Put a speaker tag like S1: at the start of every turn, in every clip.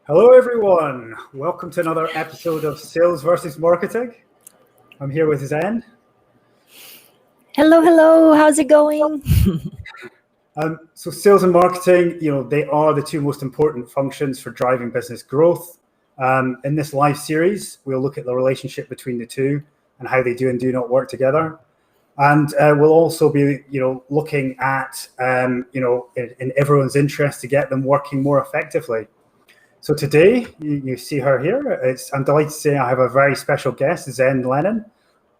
S1: Hello, everyone. Welcome to another episode of Sales versus Marketing. I'm here with Zen.
S2: Hello. How's it going?
S1: So sales and marketing, they are the two most important functions for driving business growth. In this live series, we'll look at the relationship between the two and how they do and do not work together. And we'll also be, looking at, in everyone's interest to get them working more effectively. So today, you see her here. I'm delighted to say I have a very special guest, Zen Lennon,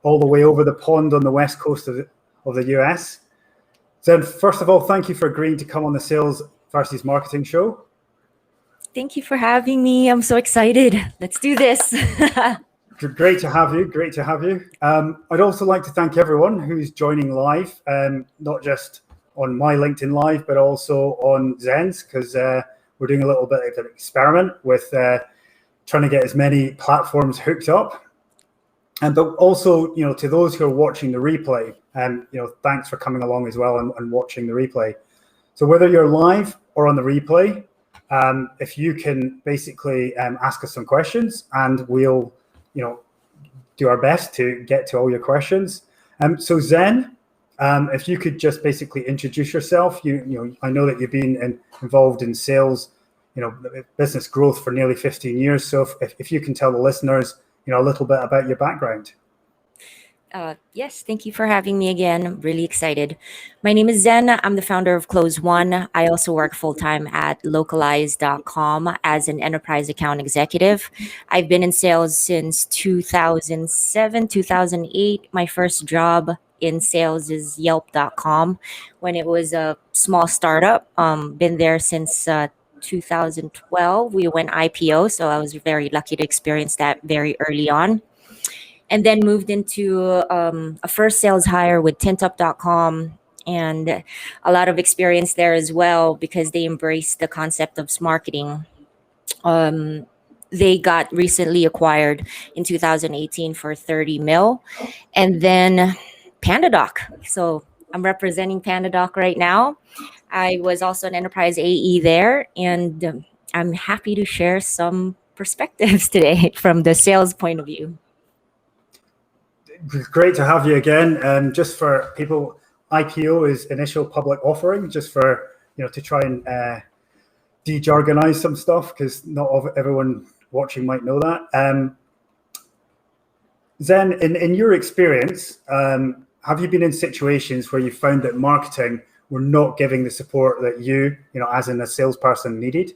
S1: all the way over the pond on the west coast of the US. Zen, first of all, thank you for agreeing to come on the Sales versus Marketing show.
S2: Thank you for having me. I'm so excited. Let's do this.
S1: Great to have you. I'd also like to thank everyone who's joining live, not just on my LinkedIn Live, but also on Zen's, because we're doing a little bit of an experiment with trying to get as many platforms hooked up. But also, to those who are watching the replay, thanks for coming along as well and watching the replay. So whether you're live or on the replay, if you can basically ask us some questions, and we'll, do our best to get to all your questions. So Zen, if you could just basically introduce yourself. I know that you've been involved in sales, business growth for nearly 15 years. So if you can tell the listeners, a little bit about your background.
S2: Yes, thank you for having me again. I'm really excited. My name is Zen. I'm the founder of Close One. I also work full-time at localize.com as an enterprise account executive. I've been in sales since 2007, 2008. My first job in sales is yelp.com when it was a small startup. Been there since 2012. We went IPO, so I was very lucky to experience that very early on. And then moved into a first sales hire with tintup.com, and a lot of experience there as well because they embraced the concept of marketing. They got recently acquired in 2018 for 30 mil. And then PandaDoc. So I'm representing PandaDoc right now. I was also an enterprise AE there, and I'm happy to share some perspectives today from the sales point of view.
S1: Great to have you again. Just for people, IPO is initial public offering, just for, to try and de-jargonize some stuff, because not everyone watching might know that. Zen, in your experience, have you been in situations where you found that marketing were not giving the support that you, as in a salesperson, needed?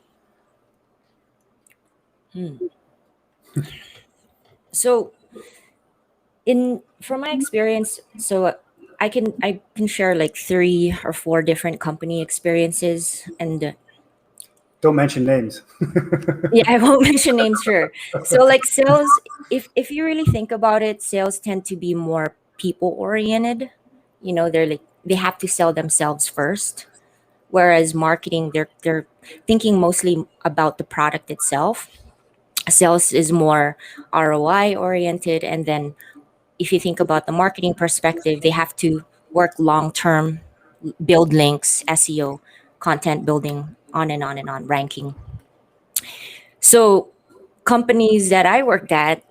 S2: So, from my experience, I can share like 3 or 4 different company experiences, and
S1: don't mention names.
S2: Yeah, I won't mention names, sure. So like sales, if you really think about it, sales tend to be more people oriented. They have to sell themselves first, whereas marketing, they're thinking mostly about the product itself. Sales is more ROI oriented, and then if you think about the marketing perspective, they have to work long term, build links, SEO, content building, on and on and on, ranking. So companies that I worked at,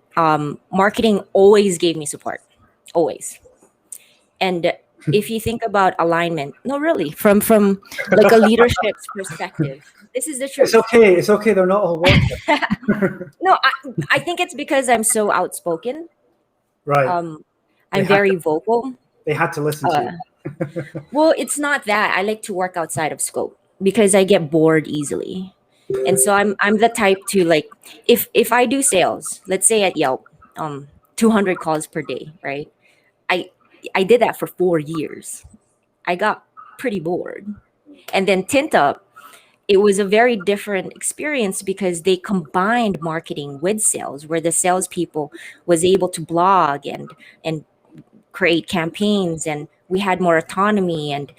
S2: marketing always gave me support, always. And if you think about alignment, no, really, from like a leadership's perspective, this is the truth.
S1: It's okay. They're not all working.
S2: No, I think it's because I'm so outspoken.
S1: Right.
S2: I'm very vocal.
S1: They had to listen to you.
S2: Well, it's not that. I like to work outside of scope because I get bored easily. And so I'm the type to, like, if I do sales, let's say at Yelp, 200 calls per day, right? I did that for 4 years. I got pretty bored. And then Tintup, it was a very different experience because they combined marketing with sales, where the salespeople was able to blog and create campaigns, and we had more autonomy. And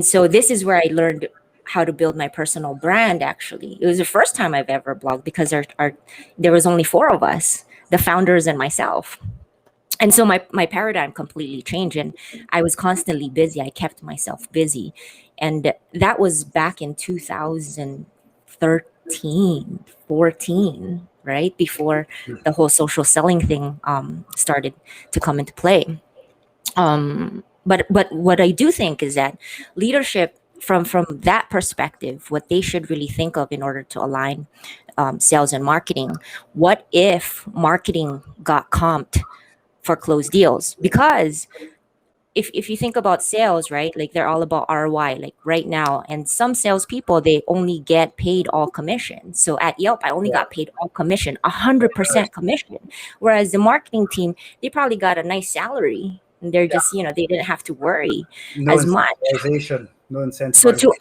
S2: so this is where I learned how to build my personal brand. Actually, it was the first time I've ever blogged because there was only 4 of us, the founders and myself. And so my paradigm completely changed, and I was constantly busy. I kept myself busy. And that was back in 2013, 13, 14, right? Before the whole social selling thing started to come into play. But what I do think is that leadership from that perspective, what they should really think of in order to align sales and marketing. What if marketing got comped for closed deals? Because if you think about sales, right, like they're all about ROI, like right now, and some salespeople they only get paid all commission. So at Yelp, I only
S1: Yeah.
S2: got paid all commission, 100% commission. Whereas the marketing team, they probably got a nice salary, and they're just they didn't have to worry
S1: No
S2: as much.
S1: incentivization. No
S2: So
S1: incentivization.
S2: to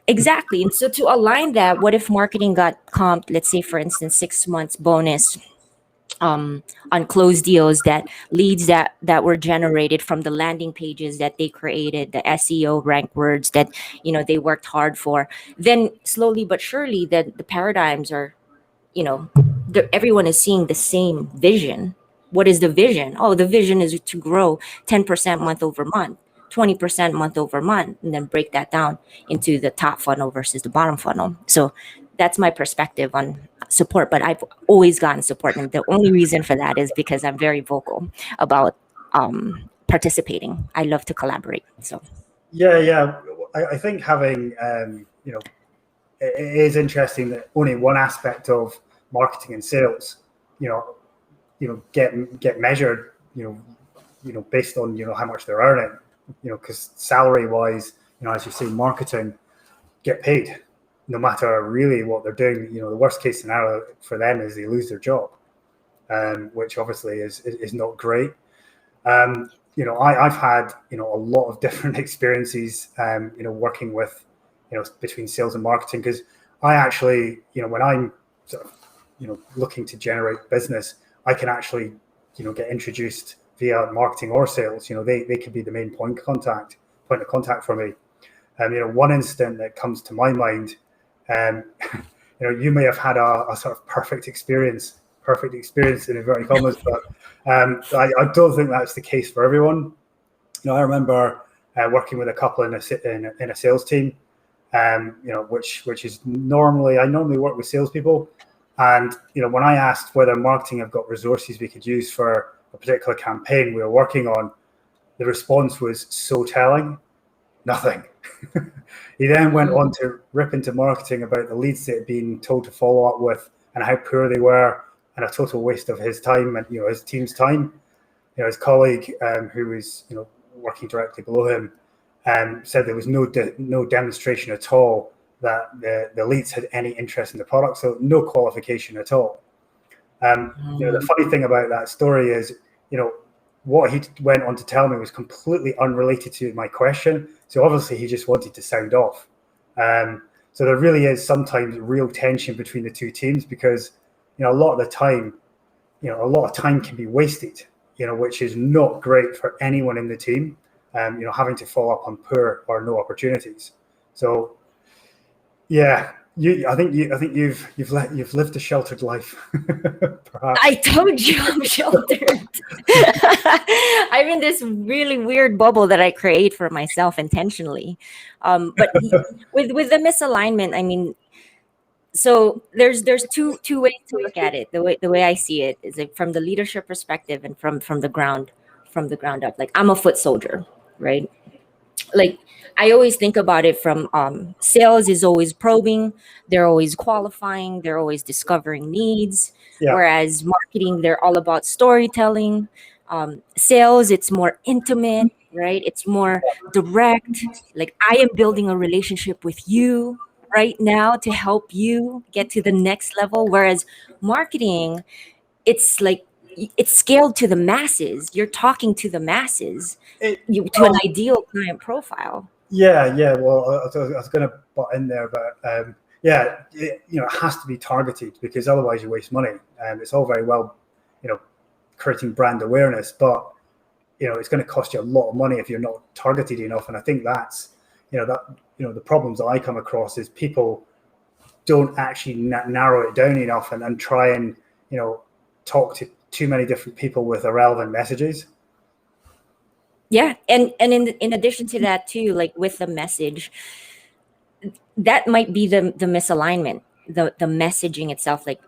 S2: exactly, and so to align that, what if marketing got comped? Let's say, for instance, 6 months bonus on closed deals, that leads that were generated from the landing pages that they created, the SEO rank words that they worked hard for. Then slowly but surely, that the paradigms are, everyone is seeing the same vision. What is the vision? Oh, the vision is to grow 10% month over month, 20% month over month, and then break that down into the top funnel versus the bottom funnel. So that's my perspective on support. But I've always gotten support, and the only reason for that is because I'm very vocal about participating. I love to collaborate. So
S1: Yeah. I think having it is interesting that only one aspect of marketing and sales, you know, get measured, based on how much they're earning, because salary wise, as you say, marketing get paid no matter really what they're doing. The worst case scenario for them is they lose their job, which obviously is not great. I've had a lot of different experiences, working with between sales and marketing, because I actually, when I'm sort of looking to generate business, I can actually get introduced via marketing or sales. They could be the main point of contact for me. One incident that comes to my mind, um, you may have had a sort of perfect experience in inverted commas, but I don't think that's the case for everyone. I remember working with a couple in a sales team, which is I normally work with salespeople, and when I asked whether marketing have got resources we could use for a particular campaign we were working on, the response was so telling: nothing. He then went on to rip into marketing about the leads that had been told to follow up with and how poor they were, and a total waste of his time and his team's time. His colleague, who was working directly below him, said there was no demonstration at all that the leads had any interest in the product, so no qualification at all. The funny thing about that story is, what he went on to tell me was completely unrelated to my question. So obviously he just wanted to sound off. So there really is sometimes real tension between the two teams, because a lot of the time, can be wasted, which is not great for anyone in the team. Having to follow up on poor or no opportunities. So yeah, I think you've lived a sheltered life. Perhaps.
S2: I told you I'm sheltered. I'm in this really weird bubble that I create for myself intentionally. But with the misalignment, I mean, so there's two ways to look at it. The way I see it is like from the leadership perspective and from the ground up. Like I'm a foot soldier, right? Like I always think about it from sales is always probing, they're always qualifying, they're always discovering needs.
S1: Yeah.
S2: Whereas marketing, they're all about storytelling. Sales, it's more intimate, right? It's more direct. Like I am building a relationship with you right now to help you get to the next level. Whereas marketing, it's like it's scaled to the masses. You're talking to the masses, to an ideal client profile.
S1: Yeah. Well, I was going to butt in there, but yeah, it has to be targeted, because otherwise you waste money. It's all very well, creating brand awareness, but it's going to cost you a lot of money if you're not targeted enough. And I think that's the problems that I come across is people don't actually narrow it down enough and try and talk to too many different people with irrelevant messages.
S2: Yeah, and in addition to that too, like with the message, that might be the misalignment. the messaging itself, like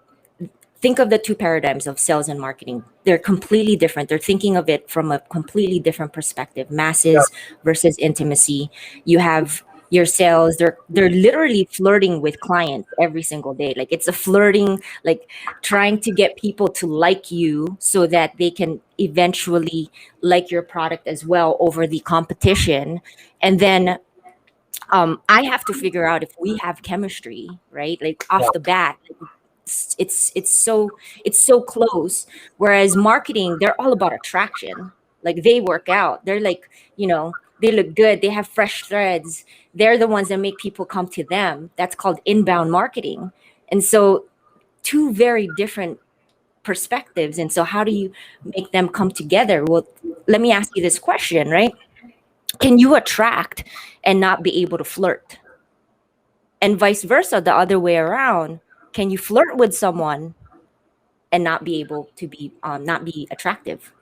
S2: think of the two paradigms of sales and marketing. They're completely different. They're thinking of it from a completely different perspective.
S1: Yeah.
S2: Masses versus intimacy. You have your sales, they're literally flirting with clients every single day. Like it's a flirting, like trying to get people to like you so that they can eventually like your product as well over the competition. And then I have to figure out if we have chemistry, right? Like off the bat, it's so close. Whereas marketing, they're all about attraction. Like they work out. They're like, they look good. They have fresh threads. They're the ones that make people come to them. That's called inbound marketing. And so two very different perspectives. And so how do you make them come together? Well, let me ask you this question, right? Can you attract and not be able to flirt? And vice versa, the other way around. Can you flirt with someone and not be able to be not be attractive?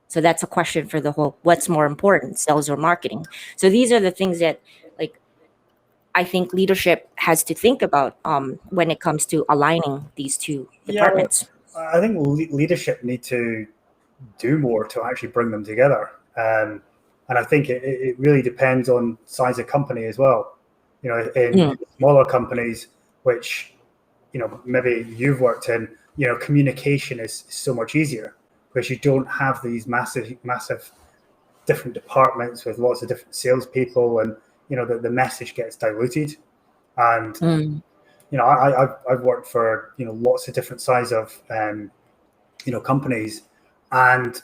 S2: So that's a question for the whole, what's more important, sales or marketing? So these are the things that, like, I think leadership has to think about when it comes to aligning these two
S1: Yeah, well,
S2: departments.
S1: I think leadership need to do more to actually bring them together. And I think it really depends on size of company as well. In smaller companies, which, maybe you've worked in, communication is so much easier because you don't have these massive different departments with lots of different salespeople, and, the message gets diluted. And, I've worked for, lots of different size of, companies. And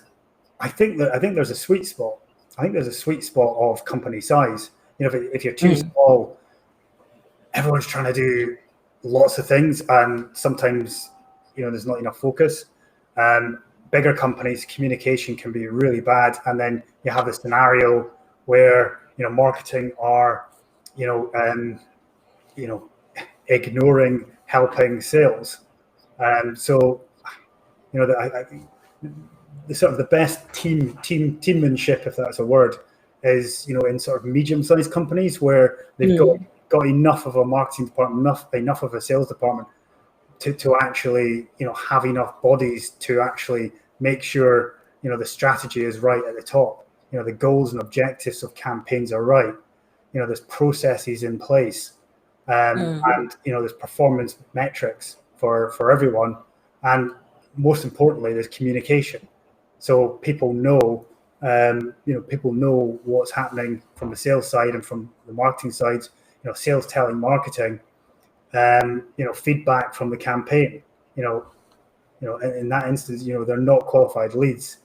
S1: I think there's a sweet spot. I think there's a sweet spot of company size. If you're too small, everyone's trying to do lots of things, and sometimes, there's not enough focus. Bigger companies, communication can be really bad, and then you have a scenario where, marketing are, ignoring helping sales. So, I think the sort of the best teammanship, if that's a word, is, in sort of medium-sized companies where they've got enough of a marketing department, enough of a sales department to actually, have enough bodies to actually make sure, the strategy is right at the top. The goals and objectives of campaigns are right. There's processes in place, and, there's performance metrics for everyone. And most importantly, there's communication. So people know, people know what's happening from the sales side and from the marketing side. Sales telling marketing, feedback from the campaign. In that instance, they're not qualified leads.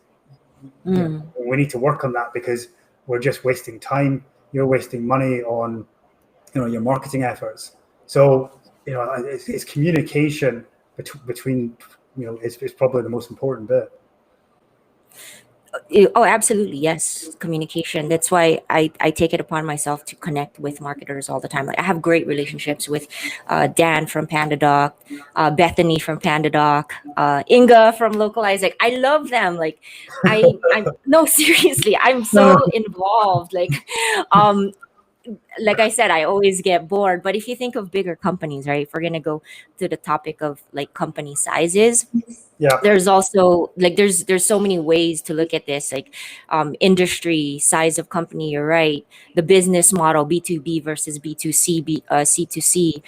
S1: We need to work on that because we're just wasting time. You're wasting money on, your marketing efforts. So, it's communication between, is probably the most important bit.
S2: Oh, absolutely. Yes. Communication. That's why I take it upon myself to connect with marketers all the time. Like I have great relationships with Dan from PandaDoc, Bethany from PandaDoc, Inga from Localize. Like I love them. Like I'm no, seriously, I'm so involved. Like I said, I always get bored. But if you think of bigger companies, right? If we're gonna go to the topic of like company sizes,
S1: Yeah.
S2: there's also like there's so many ways to look at this, like industry, size of company. You're right. The business model, B2B versus B2C, C2C.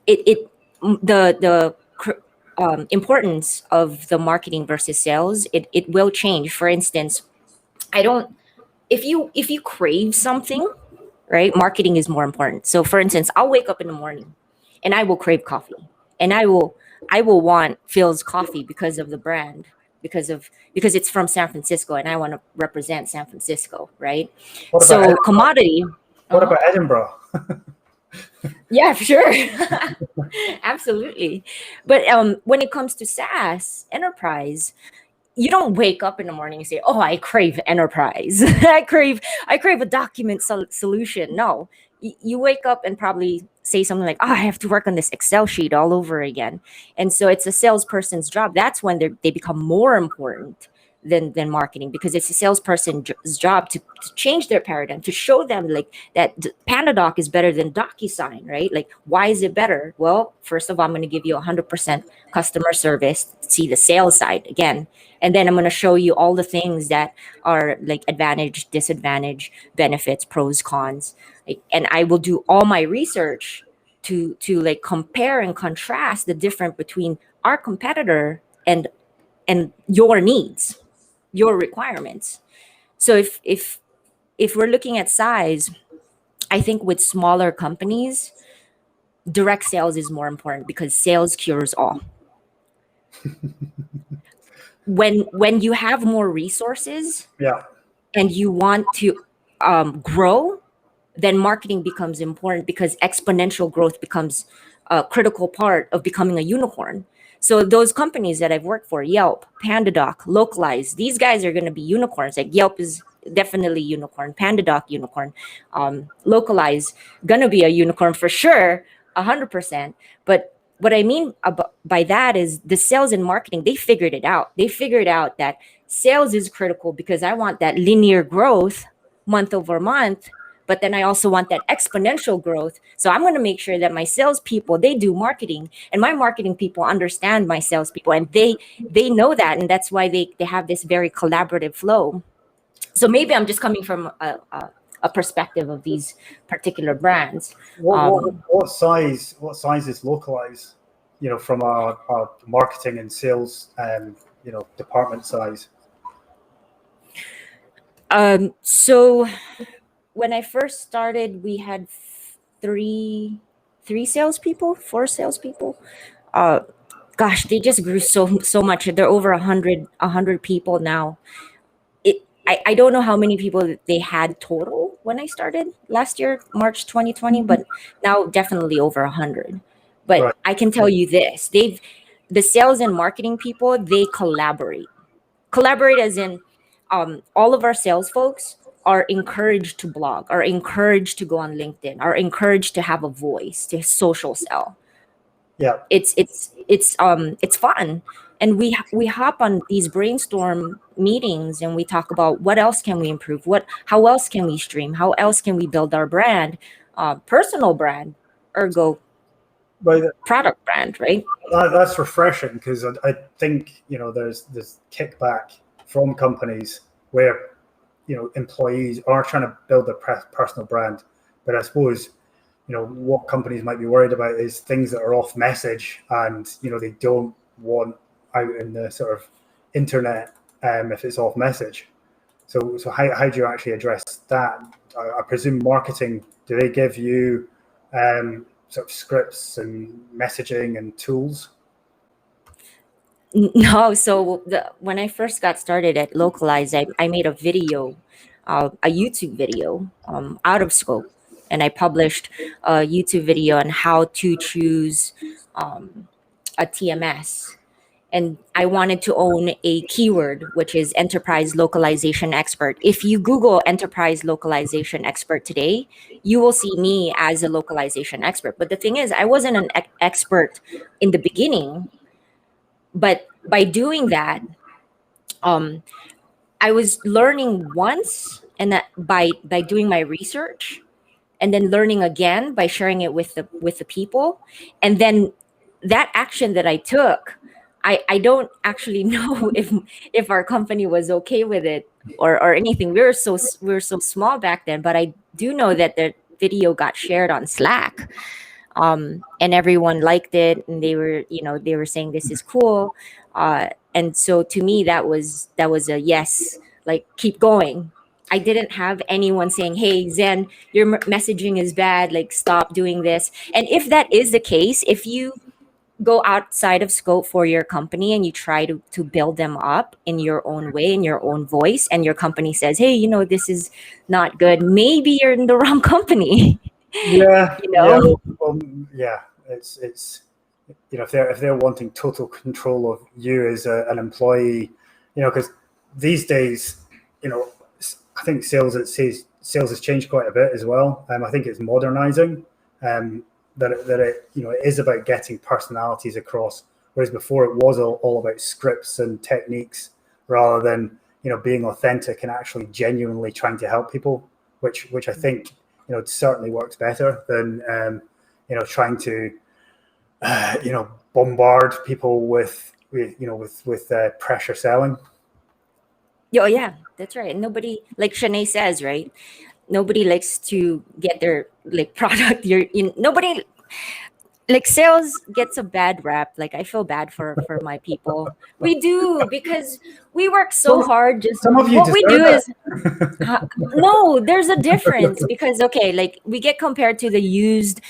S2: It importance of the marketing versus sales, it will change. For instance, I don't if you crave something, right? Marketing is more important. So for instance, I'll wake up in the morning and I will crave coffee. And I will want Phil's coffee because of the brand, because it's from San Francisco and I want to represent San Francisco, right?
S1: What about
S2: So
S1: Edinburgh?
S2: commodity.
S1: What about Edinburgh?
S2: Yeah, for sure. Absolutely. But when it comes to SaaS enterprise, you don't wake up in the morning and say, "Oh, I crave enterprise. I crave a document solution." No, you wake up and probably say something like, "Oh, I have to work on this Excel sheet all over again." And so it's a salesperson's job. That's when they become more important than marketing, because it's a salesperson's job to change their paradigm, to show them like that PandaDoc is better than DocuSign, right? Like, why is it better? Well, first of all, I'm going to give you 100% customer service, see the sales side again, and then I'm going to show you all the things that are like advantage, disadvantage, benefits, pros, cons, like, and I will do all my research to like compare and contrast the difference between our competitor and your needs, your requirements. So if we're looking at size, I think with smaller companies, direct sales is more important because sales cures all. When you have more resources,
S1: Yeah.
S2: and you want to grow, then marketing becomes important because exponential growth becomes a critical part of becoming a unicorn. So those companies that I've worked for, Yelp, PandaDoc, Localize, these guys are going to be unicorns. Like Yelp is definitely unicorn, PandaDoc unicorn, Localize gonna be a unicorn for sure, 100%. But what I mean by that is the sales and marketing, they figured it out. They figured out that sales is critical because I want that linear growth month over month, but then I also want that exponential growth. So I'm going to make sure that my salespeople, they do marketing, and my marketing people understand my salespeople, and they know that, and that's why they have this very collaborative flow. So maybe I'm just coming from a perspective of these particular brands.
S1: What size is Localize? You know, from our marketing and sales, department size.
S2: So when I first started, we had three salespeople, four salespeople. Gosh, they just grew so much. They're over 100 people now. I don't know how many people they had total when I started last year, March 2020, but now definitely over 100. But
S1: Right.
S2: I can tell you this: the sales and marketing people, they collaborate as in all of our sales folks are encouraged to blog, are encouraged to go on LinkedIn, are encouraged to have a voice, to social sell.
S1: Yeah.
S2: It's fun, and we hop on these brainstorm meetings and we talk about what else can we improve, how else can we stream, how else can we build our brand, personal brand, ergo
S1: Right.
S2: product brand, right?
S1: That's refreshing because I think there's this kickback from companies where employees are trying to build their personal brand, but I suppose what companies might be worried about is things that are off message, and they don't want out in the sort of internet if it's off message. So how do you actually address that? I presume marketing, do they give you sort of scripts and messaging and tools?
S2: No, so when I first got started at Localize, I made a video, a YouTube video, out of scope, and I published a YouTube video on how to choose a TMS. And I wanted to own a keyword, which is enterprise localization expert. If you Google enterprise localization expert today, you will see me as a localization expert. But the thing is, I wasn't an expert in the beginning. But by doing that, I was learning once, and that by doing my research, and then learning again by sharing it with the people, and then that action that I took, I don't actually know if our company was okay with it or anything. We were so small back then, but I do know that the video got shared on Slack, and everyone liked it, and they were saying this is cool, and so to me that was a yes, like keep going. I didn't have anyone saying, hey Zen, your messaging is bad, like stop doing this. And if that is the case, if you go outside of scope for your company and you try to build them up in your own way, in your own voice, and your company says, hey, this is not good, maybe you're in the wrong company.
S1: Yeah,
S2: you know
S1: yeah. It's if they're wanting total control of you as an employee, because these days, I think sales has changed quite a bit as well. I think it's modernizing. That it it is about getting personalities across, whereas before it was all about scripts and techniques rather than, being authentic and actually genuinely trying to help people, which I think, certainly works better than, trying to, bombard people with pressure selling.
S2: Oh yeah, that's right. Nobody, like Shanae says, right? Nobody likes to get their like product. Nobody, like, sales gets a bad rap. Like, I feel bad for my people. We do, because we work so
S1: Well,
S2: hard. Just
S1: some of you
S2: what we
S1: deserve
S2: do
S1: it.
S2: is no, there's a difference, because okay, like, we get compared to the used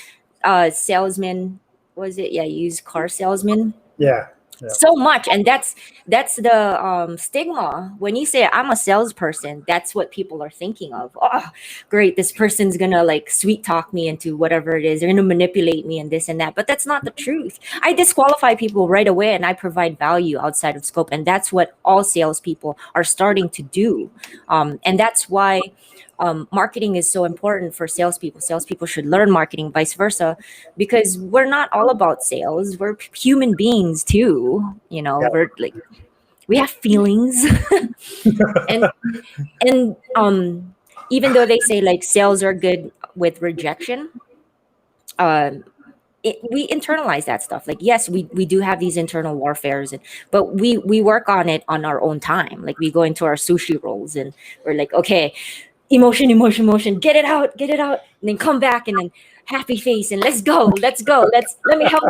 S2: salesman. Was it, yeah, used car salesman?
S1: Yeah.
S2: So much, and that's the stigma. When you say I'm a salesperson, that's what people are thinking of. Oh, great, this person's gonna like sweet talk me into whatever it is. They're gonna manipulate me and this and that. But that's not the truth. I disqualify people right away, and I provide value outside of scope, and that's what all salespeople are starting to do. And that's why marketing is so important for salespeople. Salespeople should learn marketing, vice versa, because we're not all about sales. We're human beings too.
S1: Yeah.
S2: We're like, we have feelings, and even though they say like sales are good with rejection, we internalize that stuff. Like, yes, we do have these internal warfares, but we work on it on our own time. Like, we go into our sushi rolls and we're like, okay, emotion, get it out, and then come back, and then happy face, and let's go, let me help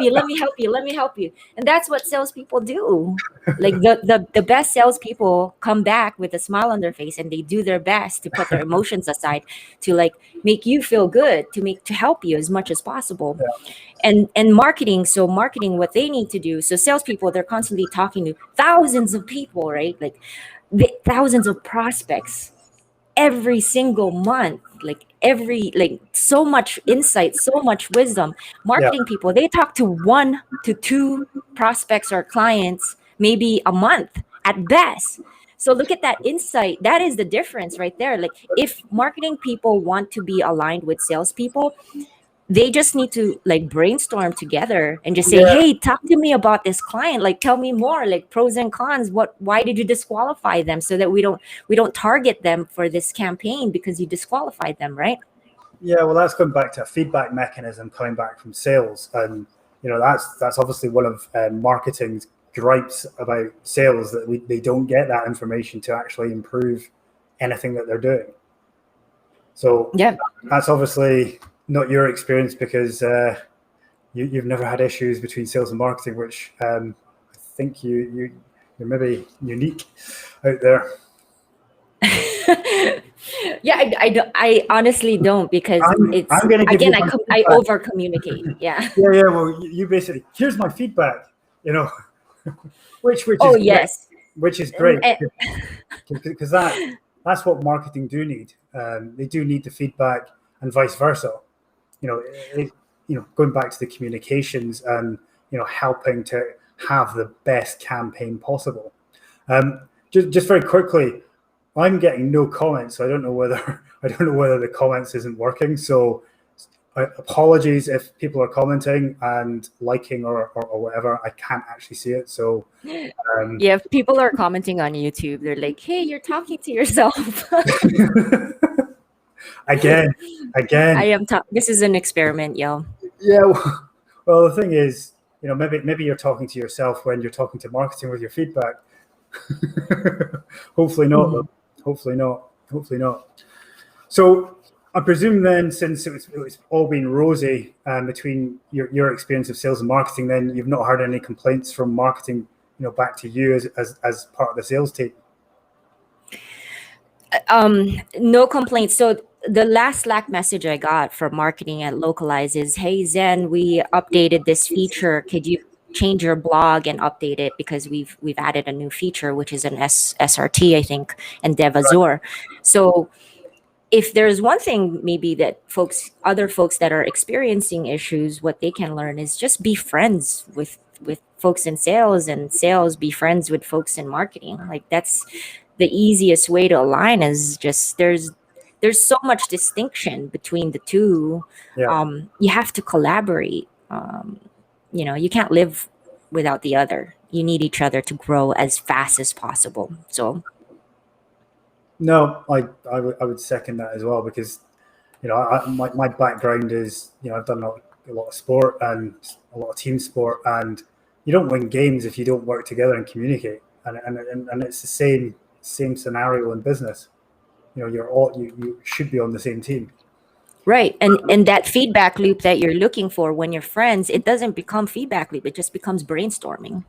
S2: you. And that's what salespeople do. Like, the best salespeople come back with a smile on their face, and they do their best to put their emotions aside, to like make you feel good, to help you as much as possible. And marketing, what they need to do, so salespeople, they're constantly talking to thousands of people, right? Like, thousands of prospects every single month, like so much insight, so much wisdom. Marketing people, they talk to 1 to 2 prospects or clients maybe a month at best. So look at that insight. That is the difference right there. Like, if marketing people want to be aligned with salespeople, they just need to like brainstorm together and just say,
S1: Yeah.
S2: hey, talk to me about this client, like, tell me more, like, pros and cons, why did you disqualify them, so that we don't target them for this campaign because you disqualified them, right?
S1: Yeah, well, that's going back to a feedback mechanism coming back from sales, and that's obviously one of marketing's gripes about sales, that they don't get that information to actually improve anything that they're doing. So
S2: Yeah,
S1: that's obviously not your experience, because you've never had issues between sales and marketing, which I think you're maybe unique out there.
S2: yeah, I honestly don't, because
S1: I'm going to give
S2: again,
S1: you
S2: I over communicate. Yeah.
S1: Yeah. Well, you basically, here's my feedback. Which is
S2: Oh
S1: great,
S2: yes.
S1: which is great, because that's what marketing do need. They do need the feedback, and vice versa. Going back to the communications, and helping to have the best campaign possible. Just very quickly, I'm getting no comments, so I don't know whether the comments isn't working. So apologies if people are commenting and liking or whatever. I can't actually see it. So
S2: yeah, if people are commenting on YouTube, they're like, hey, you're talking to yourself.
S1: again.
S2: This is an experiment, yo.
S1: Yeah. Well, the thing is, maybe you're talking to yourself when you're talking to marketing with your feedback. Hopefully not.
S2: Mhm.
S1: Hopefully not. So I presume then, since it's all been rosy between your experience of sales and marketing, then you've not heard any complaints from marketing, back to you as part of the sales team.
S2: No complaints. So the last Slack message I got from marketing at Localize is, hey Zen, we updated this feature. Could you change your blog and update it, because we've added a new feature, which is an SRT, I think, and Dev Azure. So if there's one thing maybe that other folks that are experiencing issues, what they can learn is just be friends with folks in sales, and sales be friends with folks in marketing. Like, that's the easiest way to align. Is just there's so much distinction between the two.
S1: Yeah.
S2: You have to collaborate. You can't live without the other. you need each other to grow as fast as possible. So
S1: No, I would second that as well, because my background is, I've done a lot of sport and a lot of team sport, and you don't win games if you don't work together and communicate. And it's the same scenario in business. You should be on the same team.
S2: right, and that feedback loop that you're looking for when you're friends, it doesn't become feedback loop, it just becomes brainstorming.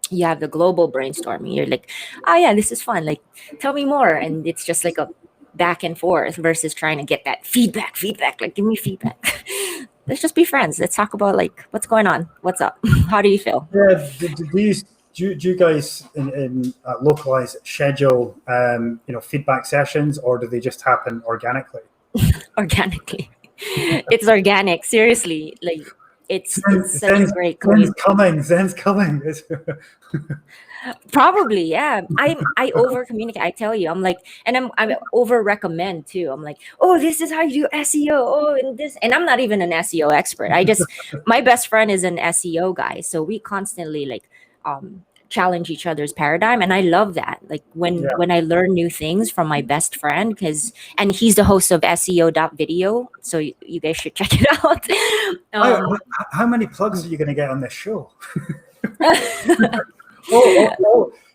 S2: You have the global brainstorming. You're like, oh yeah, this is fun, like tell me more, and it's just like a back and forth versus trying to get that feedback, like give me feedback. Let's just be friends, let's talk about like what's going on, what's up, how do you feel.
S1: Yeah, do you guys in localized schedule feedback sessions, or do they just happen organically?
S2: Organically. It's organic, seriously, like it's such a great community.
S1: Zen's coming.
S2: Probably, yeah. I over communicate. I tell you, I'm like, and I'm over recommend too. I'm like, oh, this is how you do SEO. Oh, and this, and I'm not even an SEO expert. My best friend is an SEO guy, so we constantly like challenge each other's paradigm, and I love that. Like when I learn new things from my best friend, and he's the host of SEO.video, so you guys should check it out.
S1: How many plugs are you going to get on this show?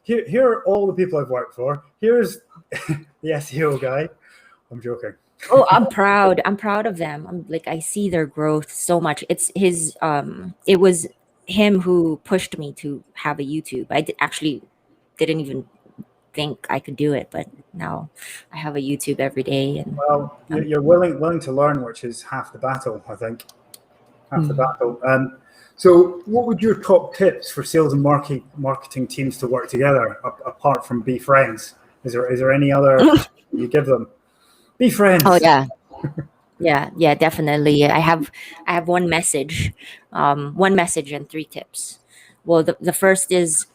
S1: Here are all the people I've worked for. Here's the SEO guy. I'm joking.
S2: Oh, I'm proud of them. I'm like, I see their growth so much. It's his it was him who pushed me to have a YouTube. Actually didn't even think I could do it, but now I have a YouTube every day. And
S1: well, you're willing to learn, which is half the battle, I think. Half the battle. So what would your top tips for sales and marketing teams to work together, apart from be friends? Is there any other you give them? Be friends.
S2: Oh yeah. Yeah, definitely. I have one message and 3 tips. Well, the first is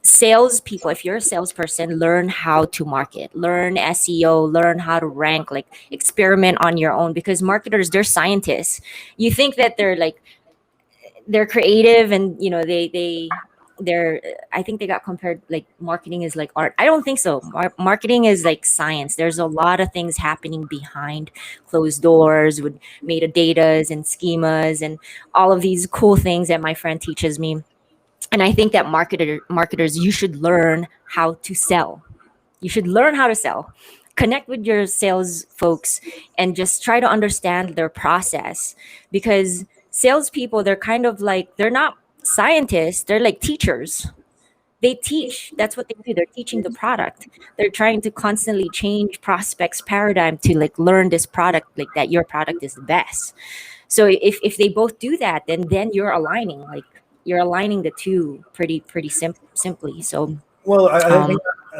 S2: salespeople. If you're a salesperson, learn how to market, learn SEO, learn how to rank, like experiment on your own, because marketers, they're scientists. You think that they're creative and they're I think they got compared, like marketing is like art. I don't think so. Marketing is like science. There's a lot of things happening behind closed doors with metadatas and schemas and all of these cool things that my friend teaches me. And I think that marketers, you should learn how to sell. You should learn how to sell. Connect with your sales folks and just try to understand their process, because salespeople, they're kind of like, they're not scientists, they're like teachers. They teach. That's what they do. They're teaching the product. They're trying to constantly change prospects' paradigm to like learn this product, like that your product is the best. So if they both do that, then you're aligning. Like you're aligning the two pretty simply. So
S1: well, I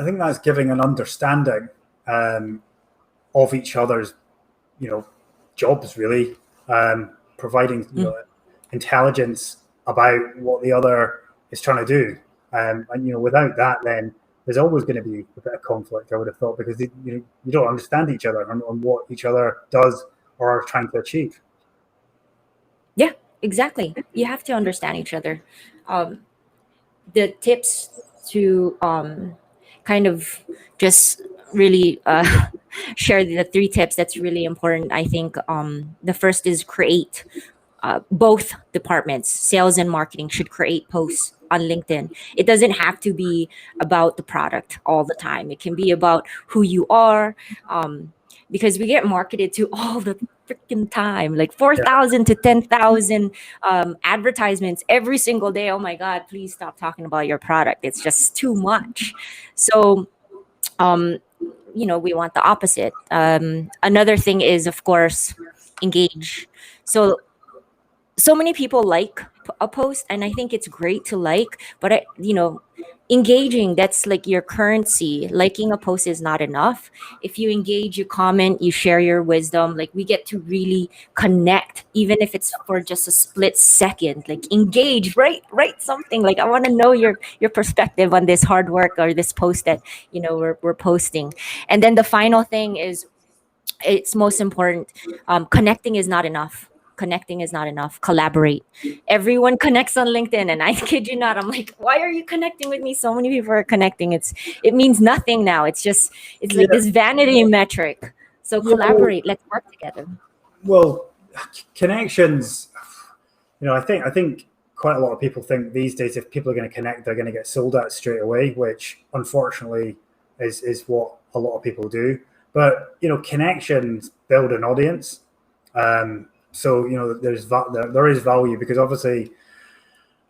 S1: think that's giving an understanding of each other's jobs, really, providing intelligence about what the other is trying to do. And without that, then there's always going to be a bit of conflict, I would have thought, because you don't understand each other and what each other does or are trying to achieve.
S2: Yeah, exactly. You have to understand each other. The tips to kind of just really share the 3 tips that's really important. I think the first is create. Both departments, sales and marketing, should create posts on LinkedIn. It doesn't have to be about the product all the time. It can be about who you are, because we get marketed to all the freaking time, like 4,000 to 10,000 advertisements every single day. Oh my God, please stop talking about your product. It's just too much. So, we want the opposite. Another thing is, of course, engage. So many people like a post, and I think it's great to like, but engaging, that's like your currency. Liking a post is not enough. If you engage, you comment, you share your wisdom, like we get to really connect, even if it's for just a split second. Like engage, write something, like I want to know your perspective on this hard work or this post that we're posting. And then the final thing is, it's most important, connecting is not enough. connecting is not enough. Collaborate. Everyone connects on LinkedIn, and I kid you not, I'm like, why are you connecting with me? So many people are connecting. It means nothing now. It's like this vanity metric. So collaborate. Let's work together.
S1: Well, connections. I think quite a lot of people think these days if people are going to connect, they're going to get sold at straight away, which unfortunately is what a lot of people do. But connections build an audience. So there is value, because obviously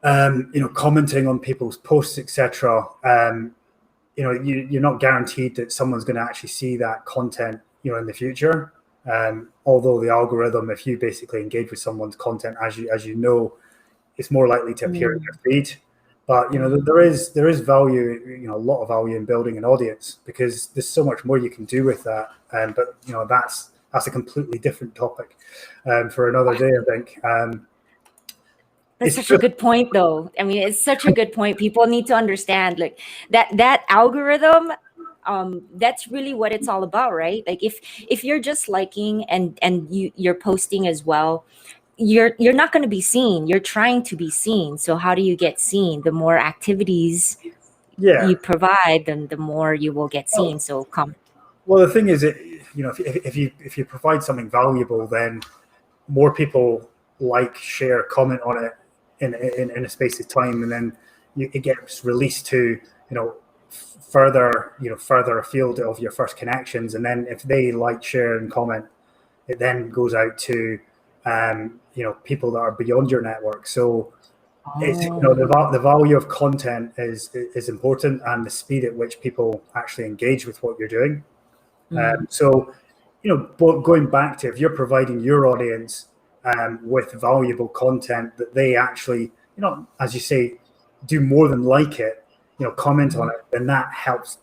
S1: commenting on people's posts, etc. You're not guaranteed that someone's going to actually see that content in the future. Although the algorithm, if you basically engage with someone's content, as you know, it's more likely to appear in your feed. But there is value, a lot of value in building an audience, because there's so much more you can do with that. But that's a completely different topic for another day, I think.
S2: That's such a good point, though. I mean, it's such a good point. People need to understand, like, that algorithm. That's really what it's all about, right? Like, if you're just liking and you're posting as well, you're not going to be seen. You're trying to be seen. So how do you get seen? The more activities you provide, then the more you will get seen. So come.
S1: Well, the thing is, if you provide something valuable, then more people like, share, comment on it in a space of time, and then it gets released to further afield of your first connections, and then if they like, share, and comment, it then goes out to people that are beyond your network. So it's the value of content is important, and the speed at which people actually engage with what you're doing. So going back to, if you're providing your audience with valuable content that they actually, as you say, do more than like it, comment on it, then that helps,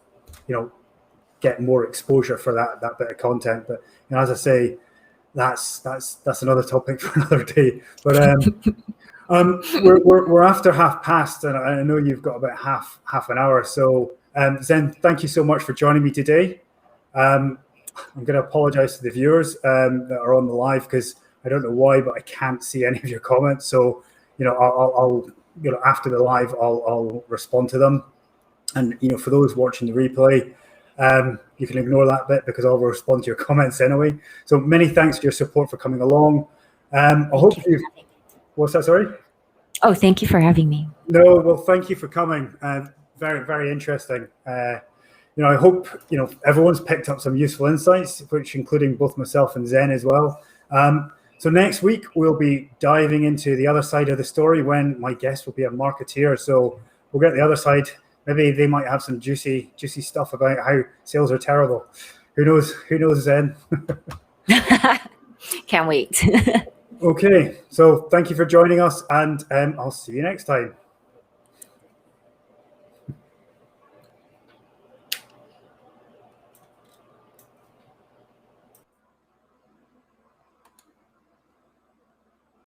S1: get more exposure for that bit of content. But as I say, that's another topic for another day. But we're after past, and I know you've got about half an hour. So Zen, thank you so much for joining me today. I'm going to apologize to the viewers that are on the live, because I don't know why, but I can't see any of your comments. So, I'll after the live, I'll respond to them. And, for those watching the replay, you can ignore that bit, because I'll respond to your comments anyway. So many thanks for your support, for coming along. What's that, sorry?
S2: Oh, thank you for having me.
S1: No, well, thank you for coming. Very, very interesting. I hope, everyone's picked up some useful insights, which including both myself and Zen as well. So next week, we'll be diving into the other side of the story, when my guest will be a marketeer. So we'll get the other side. Maybe they might have some juicy stuff about how sales are terrible. Who knows, Zen?
S2: Can't wait.
S1: Okay. So thank you for joining us, and I'll see you next time.